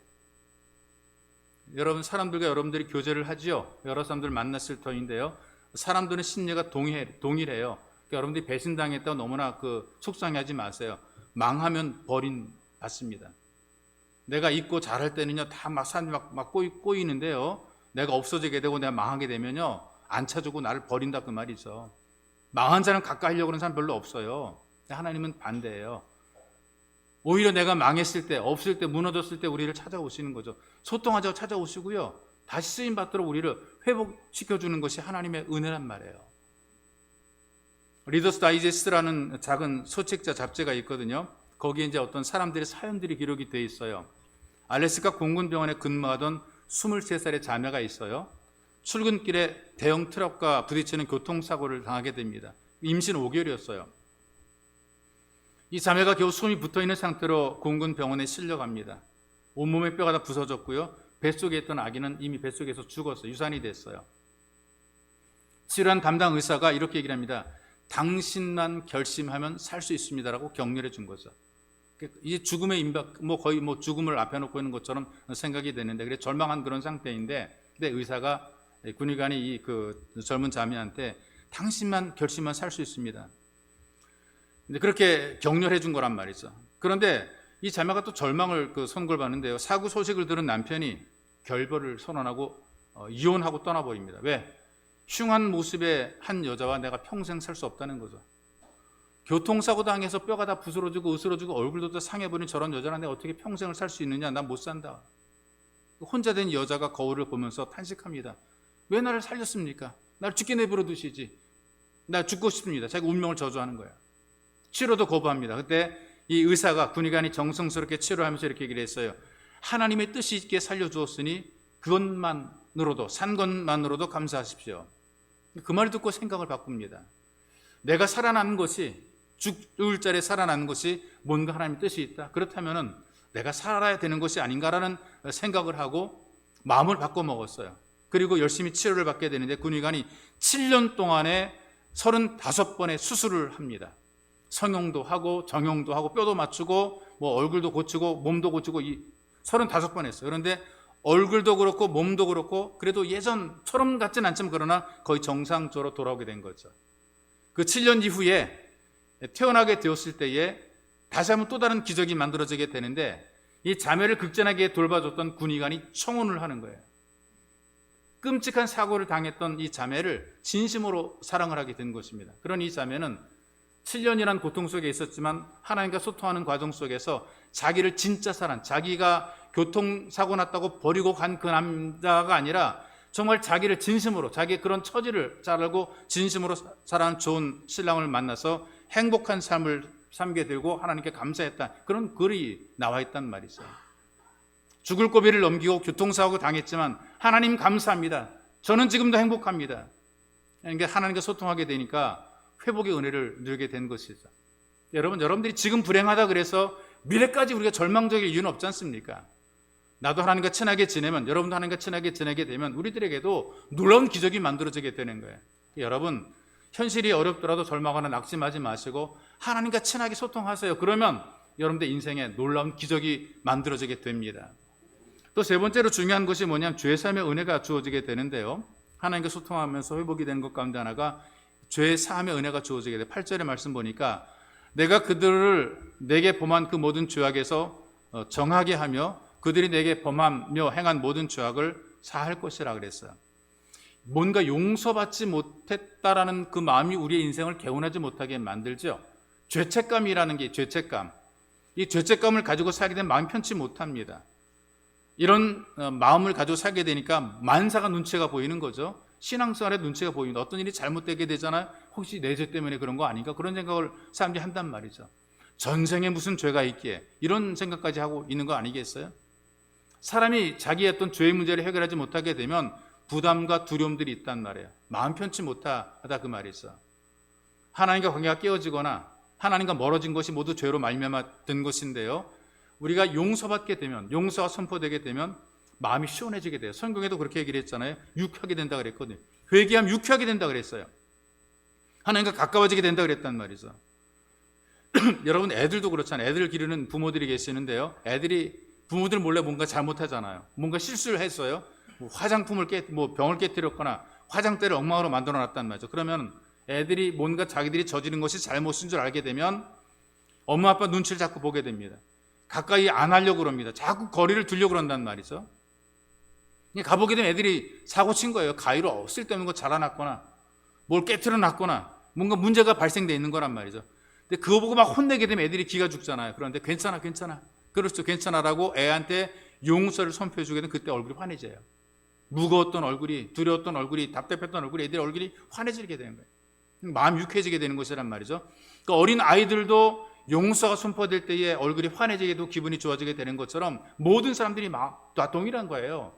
여러분, 사람들과 여러분들이 교제를 하지요. 여러 사람들 만났을 터인데요. 사람들은 심리가 동일해요. 그러니까 여러분들이 배신당했다고 너무나 속상해하지 마세요. 망하면 버림받습니다. 내가 있고 잘할 때는요, 다 막 사람들이 막 꼬이는데요. 내가 없어지게 되고 내가 망하게 되면요, 안 찾아주고 나를 버린다 그 말이죠. 망한 자는 가까이 하려고 하는 사람 별로 없어요. 하나님은 반대예요. 오히려 내가 망했을 때, 없을 때, 무너졌을 때 우리를 찾아오시는 거죠. 소통하자고 찾아오시고요, 다시 쓰임 받도록 우리를 회복시켜주는 것이 하나님의 은혜란 말이에요. 리더스 다이제스트라는 작은 소책자 잡지가 있거든요. 거기에 이제 어떤 사람들의 사연들이 기록이 돼 있어요. 알래스카 공군병원에 근무하던 23살의 자매가 있어요. 출근길에 대형 트럭과 부딪히는 교통사고를 당하게 됩니다. 임신 5개월이었어요. 이 자매가 겨우 숨이 붙어있는 상태로 공군병원에 실려갑니다. 온몸의 뼈가 다 부서졌고요. 뱃속에 있던 아기는 이미 뱃속에서 죽었어요. 유산이 됐어요. 치료한 담당 의사가 이렇게 얘기를 합니다. 당신만 결심하면 살 수 있습니다라고 격려해 준 거죠. 이제 죽음의 임박, 거의 죽음을 앞에 놓고 있는 것처럼 생각이 되는데, 그래 절망한 그런 상태인데, 근데 의사가 군의관이 이 젊은 자매한테 당신만 결심만 살 수 있습니다. 근데 그렇게 격려해 준 거란 말이죠. 그런데 이 자매가 또 절망을 선고받는데요. 사고 소식을 들은 남편이 결별을 선언하고 이혼하고 떠나버립니다. 왜? 흉한 모습의 한 여자와 내가 평생 살 수 없다는 거죠. 교통사고 당해서 뼈가 다 부스러지고 으스러지고 얼굴도 다 상해버린 저런 여자랑 내가 어떻게 평생을 살 수 있느냐? 난 못 산다. 혼자 된 여자가 거울을 보면서 탄식합니다. 왜 나를 살렸습니까? 나를 죽게 내버려 두시지. 나 죽고 싶습니다. 자기 운명을 저주하는 거야. 치료도 거부합니다. 그때 이 의사가, 군의관이 정성스럽게 치료하면서 이렇게 얘기를 했어요. 하나님의 뜻이 있게 살려주었으니 그것만으로도, 산 것만으로도 감사하십시오. 그 말을 듣고 생각을 바꿉니다. 내가 살아나는 것이, 죽을 자리에 살아나는 것이 뭔가 하나님의 뜻이 있다. 그렇다면 내가 살아야 되는 것이 아닌가라는 생각을 하고 마음을 바꿔 먹었어요. 그리고 열심히 치료를 받게 되는데 군의관이 7년 동안에 35번의 수술을 합니다. 성형도 하고 정형도 하고 뼈도 맞추고 얼굴도 고치고 몸도 고치고 35번 했어요. 그런데 얼굴도 그렇고 몸도 그렇고 그래도 예전처럼 같진 않지만 그러나 거의 정상적으로 돌아오게 된 거죠. 그 7년 이후에 태어나게 되었을 때에 다시 한번 또 다른 기적이 만들어지게 되는데 이 자매를 극진하게 돌봐줬던 군의관이 청혼을 하는 거예요. 끔찍한 사고를 당했던 이 자매를 진심으로 사랑을 하게 된 것입니다. 그런 이 자매는 7년이란 고통 속에 있었지만 하나님과 소통하는 과정 속에서 자기를 진짜 자기가 교통사고 났다고 버리고 간 그 남자가 아니라 정말 자기를 진심으로, 자기의 그런 처지를 잘 알고 진심으로 살아가는 좋은 신랑을 만나서 행복한 삶을 삶게 되고 하나님께 감사했다. 그런 글이 나와 있단 말이죠. 죽을 고비를 넘기고 교통사고 당했지만 하나님 감사합니다. 저는 지금도 행복합니다. 그러니까 하나님과 소통하게 되니까 회복의 은혜를 누리게 된 것이죠. 여러분들이 지금 불행하다 그래서 미래까지 우리가 절망적일 이유는 없지 않습니까? 나도 하나님과 친하게 지내면, 여러분도 하나님과 친하게 지내게 되면 우리들에게도 놀라운 기적이 만들어지게 되는 거예요. 여러분, 현실이 어렵더라도 절망하거나 낙심하지 마시고 하나님과 친하게 소통하세요. 그러면 여러분들 인생에 놀라운 기적이 만들어지게 됩니다. 또 세 번째로 중요한 것이 뭐냐면 죄 사함의 은혜가 주어지게 되는데요. 하나님과 소통하면서 회복이 되는 것 가운데 하나가 죄 사함의 은혜가 주어지게 돼요. 8절의 말씀 보니까 내가 그들을 내게 범한 그 모든 죄악에서 정하게 하며 그들이 내게 범하며 행한 모든 죄악을 사할 것이라 그랬어요. 뭔가 용서받지 못했다라는 그 마음이 우리의 인생을 개운하지 못하게 만들죠. 죄책감이라는 게 죄책감. 이 죄책감을 가지고 살게 되면 마음이 편치 못합니다. 이런 마음을 가지고 살게 되니까 만사가 눈치가 보이는 거죠. 신앙생활에 눈치가 보입니다. 어떤 일이 잘못되게 되잖아요. 혹시 내 죄 때문에 그런 거 아닌가? 그런 생각을 사람들이 한단 말이죠. 전생에 무슨 죄가 있기에 이런 생각까지 하고 있는 거 아니겠어요? 사람이 자기의 어떤 죄의 문제를 해결하지 못하게 되면 부담과 두려움들이 있단 말이에요. 마음 편치 못하다 그 말이죠. 하나님과 관계가 깨어지거나 하나님과 멀어진 것이 모두 죄로 말미암아 든 것인데요. 우리가 용서받게 되면, 용서가 선포되게 되면 마음이 시원해지게 돼요. 성경에도 그렇게 얘기를 했잖아요. 유쾌하게 된다 그랬거든요. 회개하면 유쾌하게 된다 그랬어요. 하나님과 가까워지게 된다 그랬단 말이죠. 여러분, 애들도 그렇잖아요. 애들을 기르는 부모들이 계시는데요. 애들이 부모들 몰래 뭔가 잘못하잖아요. 뭔가 실수를 했어요. 화장품을 병을 깨뜨렸거나 화장대를 엉망으로 만들어 놨단 말이죠. 그러면 애들이 뭔가 자기들이 저지른 것이 잘못인 줄 알게 되면 엄마 아빠 눈치를 자꾸 보게 됩니다. 가까이 안 하려고 그럽니다. 자꾸 거리를 두려고 그런단 말이죠. 가보게 되면 애들이 사고 친 거예요. 가위로 쓸데없는 거 잘라놨거나 뭘 깨트려 놨거나 뭔가 문제가 발생돼 있는 거란 말이죠. 근데 그거 보고 막 혼내게 되면 애들이 기가 죽잖아요. 그런데 괜찮아 그렇죠, 괜찮아라고 애한테 용서를 선포해 주게 되면 그때 얼굴이 환해져요. 무거웠던 얼굴이, 두려웠던 얼굴이, 답답했던 얼굴이, 애들의 얼굴이 환해지게 되는 거예요. 마음이 유쾌해지게 되는 것이란 말이죠. 그러니까 어린 아이들도 용서가 선포될 때에 얼굴이 환해지게 되고 기분이 좋아지게 되는 것처럼 모든 사람들이 다 동일한 거예요.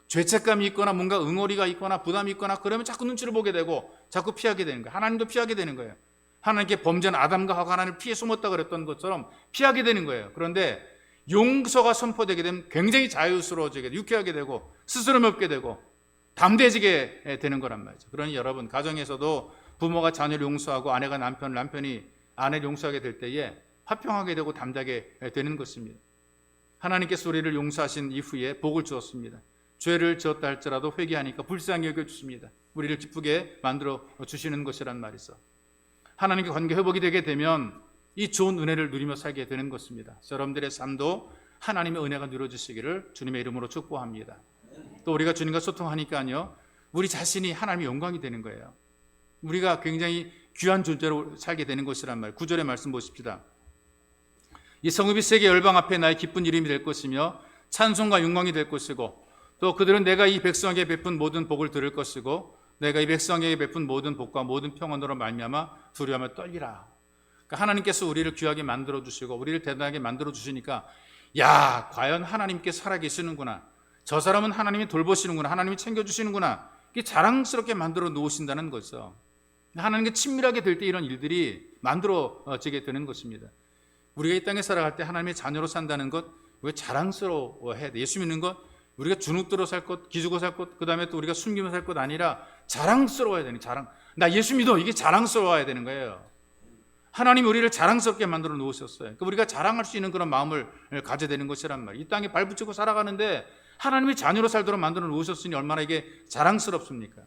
죄책감이 있거나 뭔가 응어리가 있거나 부담이 있거나 그러면 자꾸 눈치를 보게 되고 자꾸 피하게 되는 거예요. 하나님도 피하게 되는 거예요. 하나님께 범죄한 아담과 하와가 하나님을 피해 숨었다 그랬던 것처럼 피하게 되는 거예요. 그런데 용서가 선포되게 되면 굉장히 자유스러워지게 되고 유쾌하게 되고 스스럼 없게 되고 담대해지게 되는 거란 말이죠. 그러니 여러분, 가정에서도 부모가 자녀를 용서하고 아내가 남편이 아내를 용서하게 될 때에 화평하게 되고 담대하게 되는 것입니다. 하나님께서 우리를 용서하신 이후에 복을 주었습니다. 죄를 지었다 할지라도 회개하니까 불쌍히 여겨주십니다. 우리를 기쁘게 만들어 주시는 것이란 말이죠. 하나님과 관계 회복이 되게 되면 이 좋은 은혜를 누리며 살게 되는 것입니다. 여러분들의 삶도 하나님의 은혜가 누려지시기를 주님의 이름으로 축복합니다. 또 우리가 주님과 소통하니까요, 우리 자신이 하나님의 영광이 되는 거예요. 우리가 굉장히 귀한 존재로 살게 되는 것이란 말. 9절의 말씀 보십시다. 이 성읍이 세계 열방 앞에 나의 기쁜 이름이 될 것이며 찬송과 영광이 될 것이고 또 그들은 내가 이 백성에게 베푼 모든 복을 들을 것이고 내가 이 백성에게 베푼 모든 복과 모든 평안으로 말미암아 두려워하며 떨리라. 그러니까 하나님께서 우리를 귀하게 만들어 주시고 우리를 대단하게 만들어 주시니까 야, 과연 하나님께 살아계시는구나. 저 사람은 하나님이 돌보시는구나. 하나님이 챙겨주시는구나. 이게 자랑스럽게 만들어 놓으신다는 거죠. 하나님께 친밀하게 될 때 이런 일들이 만들어지게 되는 것입니다. 우리가 이 땅에 살아갈 때 하나님의 자녀로 산다는 것 왜 자랑스러워해야 돼? 예수 믿는 것 우리가 주눅들어 살 것, 기죽어 살 것, 그 다음에 또 우리가 숨기며 살 것 아니라 자랑스러워야 되는 나 예수 믿어. 이게 자랑스러워야 되는 거예요. 하나님이 우리를 자랑스럽게 만들어 놓으셨어요. 그러니까 우리가 자랑할 수 있는 그런 마음을 가져야 되는 것이란 말이에요. 이 땅에 발붙이고 살아가는데 하나님의 자녀로 살도록 만들어 놓으셨으니 얼마나 이게 자랑스럽습니까?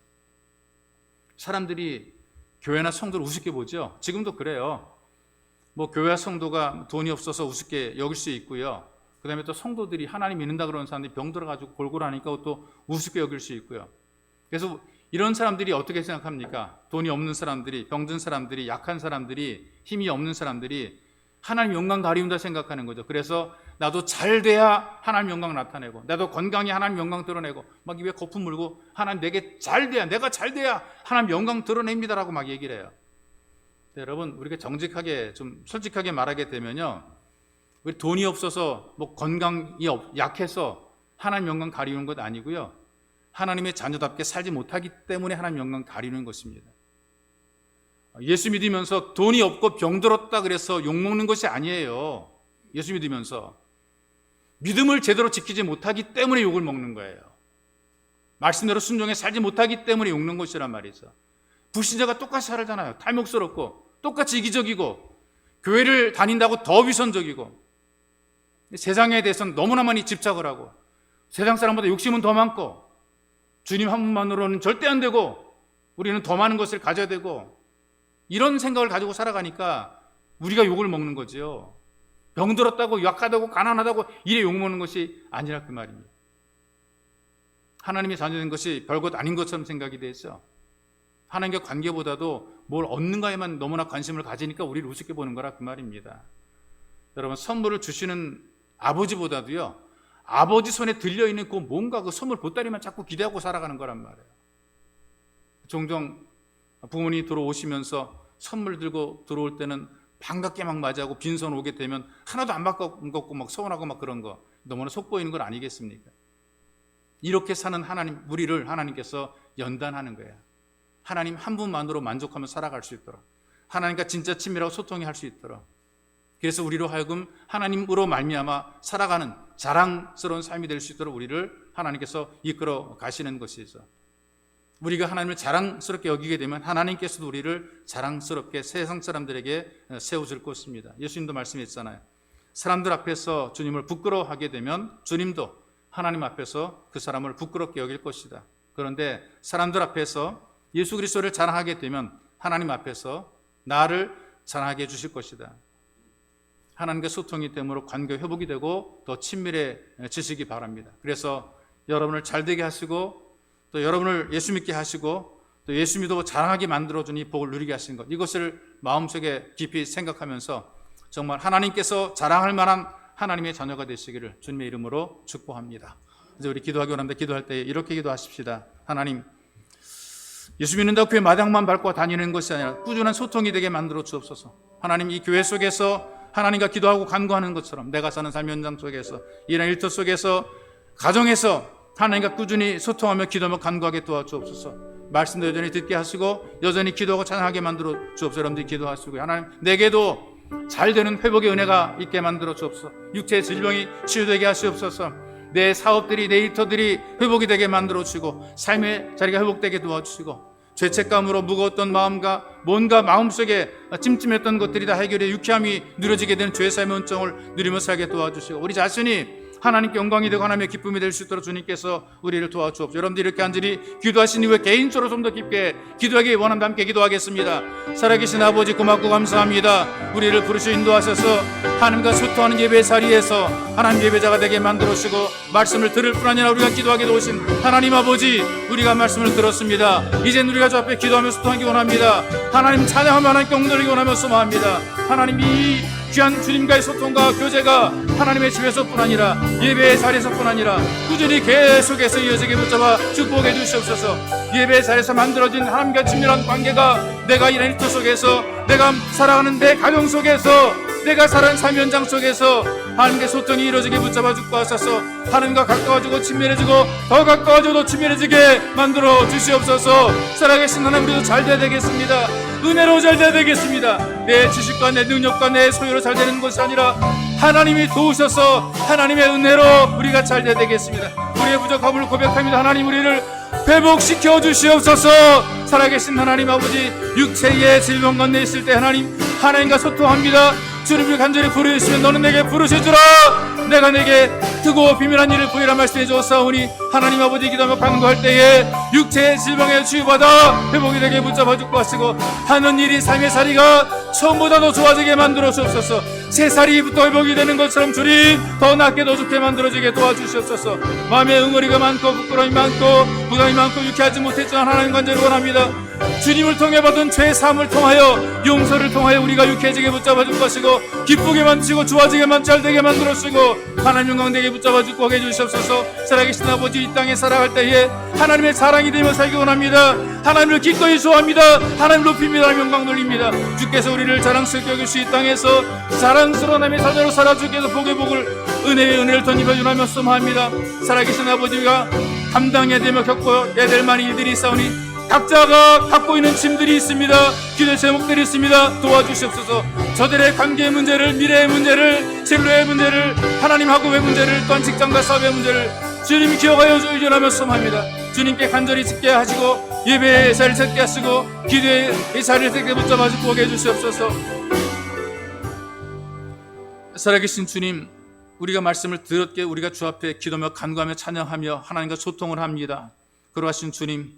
사람들이 교회나 성도를 우습게 보죠. 지금도 그래요. 교회와 성도가 돈이 없어서 우습게 여길 수 있고요. 그 다음에 또 성도들이 하나님 믿는다 그러는 사람들이 병 들어가지고 골골하니까 또 우습게 여길 수 있고요. 그래서 이런 사람들이 어떻게 생각합니까? 돈이 없는 사람들이, 병든 사람들이, 약한 사람들이, 힘이 없는 사람들이 하나님 영광 가리운다 생각하는 거죠. 그래서 나도 잘 돼야 하나님 영광 나타내고 나도 건강히 하나님 영광 드러내고 막 입에 거품 물고 하나님 내게 잘 돼야, 내가 잘 돼야 하나님 영광 드러냅니다라고 막 얘기를 해요. 여러분, 우리가 정직하게 좀 솔직하게 말하게 되면요, 우리 돈이 없어서 건강이 약해서 하나님 영광 가리우는 것 아니고요, 하나님의 자녀답게 살지 못하기 때문에 하나님 영광 가리우는 것입니다. 예수 믿으면서 돈이 없고 병들었다 그래서 욕먹는 것이 아니에요. 예수 믿으면서 믿음을 제대로 지키지 못하기 때문에 욕을 먹는 거예요. 말씀대로 순종해 살지 못하기 때문에 욕먹는 것이란 말이죠. 불신자가 똑같이 살잖아요. 탐욕스럽고 똑같이 이기적이고 교회를 다닌다고 더 위선적이고 세상에 대해서는 너무나 많이 집착을 하고 세상 사람보다 욕심은 더 많고 주님 한 분만으로는 절대 안 되고 우리는 더 많은 것을 가져야 되고 이런 생각을 가지고 살아가니까 우리가 욕을 먹는 거지요. 병들었다고 약하다고 가난하다고 이래 욕먹는 것이 아니라 그 말입니다. 하나님의 자녀된 것이 별것 아닌 것처럼 생각이 되죠. 하나님과 관계보다도 뭘 얻는가에만 너무나 관심을 가지니까 우리를 우습게 보는 거라 그 말입니다. 여러분, 선물을 주시는 아버지보다도요, 아버지 손에 들려있는 그 뭔가 그 선물 보따리만 자꾸 기대하고 살아가는 거란 말이에요. 종종 부모님이 들어오시면서 선물 들고 들어올 때는 반갑게 막 맞이하고 빈손 오게 되면 하나도 안 바꿔먹고 막 서운하고 막 그런 거 너무나 속보이는 건 아니겠습니까? 이렇게 사는 하나님, 우리를 하나님께서 연단하는 거예요. 하나님 한 분만으로 만족하며 살아갈 수 있도록, 하나님과 진짜 친밀하고 소통이 할 수 있도록, 그래서 우리로 하여금 하나님으로 말미암아 살아가는 자랑스러운 삶이 될 수 있도록 우리를 하나님께서 이끌어 가시는 것이죠. 우리가 하나님을 자랑스럽게 여기게 되면 하나님께서도 우리를 자랑스럽게 세상 사람들에게 세워줄 것입니다. 예수님도 말씀했잖아요. 사람들 앞에서 주님을 부끄러워하게 되면 주님도 하나님 앞에서 그 사람을 부끄럽게 여길 것이다. 그런데 사람들 앞에서 예수 그리스도를 자랑하게 되면 하나님 앞에서 나를 자랑하게 해주실 것이다. 하나님과 소통이 되므로 관계 회복이 되고 더 친밀해지시기 바랍니다. 그래서 여러분을 잘되게 하시고 또 여러분을 예수 믿게 하시고 또 예수 믿어 자랑하게 만들어준 이 복을 누리게 하시는 것, 이것을 마음속에 깊이 생각하면서 정말 하나님께서 자랑할 만한 하나님의 자녀가 되시기를 주님의 이름으로 축복합니다. 이제 우리 기도하기 원합니다. 기도할 때 이렇게 기도하십시다. 하나님, 예수 믿는다고 교회 마당만 밟고 다니는 것이 아니라 꾸준한 소통이 되게 만들어 주옵소서. 하나님, 이 교회 속에서 하나님과 기도하고 간구하는 것처럼 내가 사는 삶 현장 속에서, 이런 일터 속에서, 가정에서 하나님과 꾸준히 소통하며 기도하며 간구하게 도와주옵소서. 말씀도 여전히 듣게 하시고 여전히 기도하고 찬양하게 만들어 주옵소서. 여러분들이 기도하시고, 하나님 내게도 잘 되는 회복의 은혜가 있게 만들어 주옵소서. 육체의 질병이 치유되게 하시옵소서. 내 사업들이, 내 일터들이 회복이 되게 만들어 주시고 삶의 자리가 회복되게 도와주시고, 죄책감으로 무거웠던 마음과 뭔가 마음속에 찜찜했던 것들이 다 해결해 유쾌함이 누려지게 되는 죄의 삶의 은총을 누리며 살게 도와주시고, 우리 자신이 하나님께 영광이 되고 하나님의 기쁨이 될 수 있도록 주님께서 우리를 도와주옵소서. 여러분들 이렇게 간절히 기도하신 이후에 개인적으로 좀 더 깊게 기도하기 원한다. 함께 기도하겠습니다. 살아계신 아버지, 고맙고 감사합니다. 우리를 부르시 인도하셔서 하나님과 소통하는 예배 자리에서 하나님 예배자가 되게 만들어주시고 말씀을 들을 뿐 아니라 우리가 기도하게 도우신 하나님 아버지, 우리가 말씀을 들었습니다. 이젠 우리가 주 앞에 기도하며 소통하기 원합니다. 하나님 찬양하며 하나님께 옹돌리기 원하며 소망합니다. 하나님, 이 귀한 주님과의 소통과 교제가 하나님의 집에서뿐 아니라 예배의 자리에서뿐 아니라 꾸준히 계속해서 이어지게 붙잡아 축복해 주시옵소서. 예배의 자리에서 만들어진 하나님과 친밀한 관계가 내가 이런 일터 속에서, 내가 살아가는 내 가정 속에서, 내가 살아가는 삶 현장 속에서 하나님께 소통이 이루어지게 붙잡아 주고 하소서. 하나님과 가까워지고 친밀해지고 더 가까워지고 더 친밀해지게 만들어 주시옵소서. 살아계신 하나님, 우리도 잘 돼야 되겠습니다. 은혜로 잘 돼야 되겠습니다. 내 지식과 내 능력과 내 소유로 잘 되는 것이 아니라 하나님이 도우셔서 하나님의 은혜로 우리가 잘 돼야 되겠습니다. 우리의 부족함을 고백합니다. 하나님, 우리를 회복시켜 주시옵소서. 살아계신 하나님 아버지, 육체의 질병 가운데 있을 때 하나님과 소통합니다. 주님을 간절히 부르시면 너는 내게 부르시주라. 내가 내게 뜨거워 비밀한 일을 보이라 말씀해 주었사오니, 하나님 아버지 기도하며 간구할 때에 육체의 질병에 치유받아 회복이 되게 붙잡아 주고 하시고, 하는 일이 삶의 살이가 처음보다 더 좋아지게 만들어 주옵소서. 새 살이부터 회복이 되는 것처럼 주님 더 낫게 더 좋게 만들어지게 도와주시옵소서. 마음에 응어리가 많고 부끄러움이 많고 부담이 많고 유쾌하지 못했지만 하나님 간절히 원합니다. 주님을 통해 받은 죄 사함을 통하여 용서를 통하여 우리가 유쾌해지게 붙잡아 줄 것이고, 기쁘게 만드시고 좋아지게만 잘되게 만들어 주시고 하나님 영광되게 붙잡아 주고 하게 해주시옵소서. 살아계신 아버지, 이 땅에 살아갈 때에 하나님의 사랑이 되며 살기 원합니다. 하나님을 기꺼이 좋아합니다. 하나님 높입니다. 하나님 영광 돌립니다. 주께서 우리를 자랑스럽게 여기시 이 땅에서 자랑스러운 하나님의 자녀로 살아 주께서 복의 복을, 은혜의 은혜를 덧입어 주나며 소망합니다. 살아계신 아버지가 감당해야 되며 겪어야 될 많은 일들이 있사오니 각자가 갖고 있는 짐들이 있습니다. 기도 제목들이 있습니다. 도와주시옵소서. 저들의 관계의 문제를, 미래의 문제를, 진로의 문제를, 하나님하고의 문제를, 또한 직장과 사업의 문제를 주님이 기억하여 의존하며 섬합니다. 주님께 간절히 짓게 하시고 예배의 자리를 찾게 하시고 기도의 자리를 찾게 붙잡아 주고 오게 해주시옵소서. 살아계신 주님, 우리가 말씀을 들었기에 우리가 주 앞에 기도며 간구하며 찬양하며 하나님과 소통을 합니다. 그러하신 주님,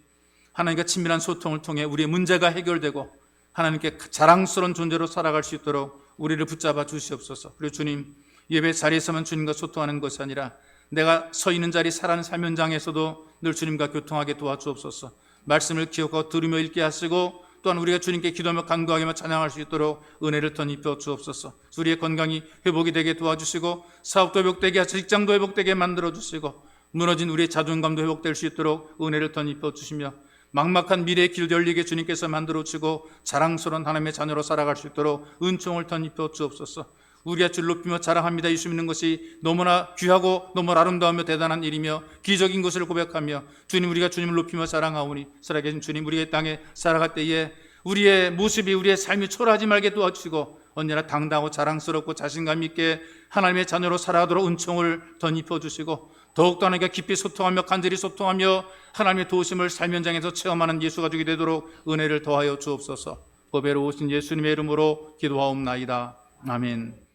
하나님과 친밀한 소통을 통해 우리의 문제가 해결되고 하나님께 자랑스러운 존재로 살아갈 수 있도록 우리를 붙잡아 주시옵소서. 그리고 주님, 예배 자리에서만 주님과 소통하는 것이 아니라 내가 서 있는 자리, 살아가는 삶 현장에서도 늘 주님과 교통하게 도와주옵소서. 말씀을 기억하고 들으며 읽게 하시고 또한 우리가 주님께 기도하며 간구하며 찬양할 수 있도록 은혜를 더 입혀 주옵소서. 우리의 건강이 회복이 되게 도와주시고 사업도 회복되게 하시고 직장도 회복되게 만들어 주시고 무너진 우리의 자존감도 회복될 수 있도록 은혜를 더 입혀 주시며 막막한 미래의 길 열리게 주님께서 만들어 주시고 자랑스러운 하나님의 자녀로 살아갈 수 있도록 은총을 더 입혀 주옵소서. 우리가 주를 높이며 자랑합니다. 예수 믿는 것이 너무나 귀하고 너무 아름다우며 대단한 일이며 기적인 것을 고백하며 주님, 우리가 주님을 높이며 자랑하오니 살아계신 주님, 우리의 땅에 살아갈 때에 우리의 모습이, 우리의 삶이 초라하지 말게 도와주시고 언제나 당당하고 자랑스럽고 자신감 있게 하나님의 자녀로 살아가도록 은총을 더 입혀주시고 더욱더 하나님과 깊이 소통하며 간절히 소통하며 하나님의 도우심을 삶 현장에서 체험하는 예수가 되게 되도록 은혜를 더하여 주옵소서. 보배로 오신 예수님의 이름으로 기도하옵나이다. 아멘.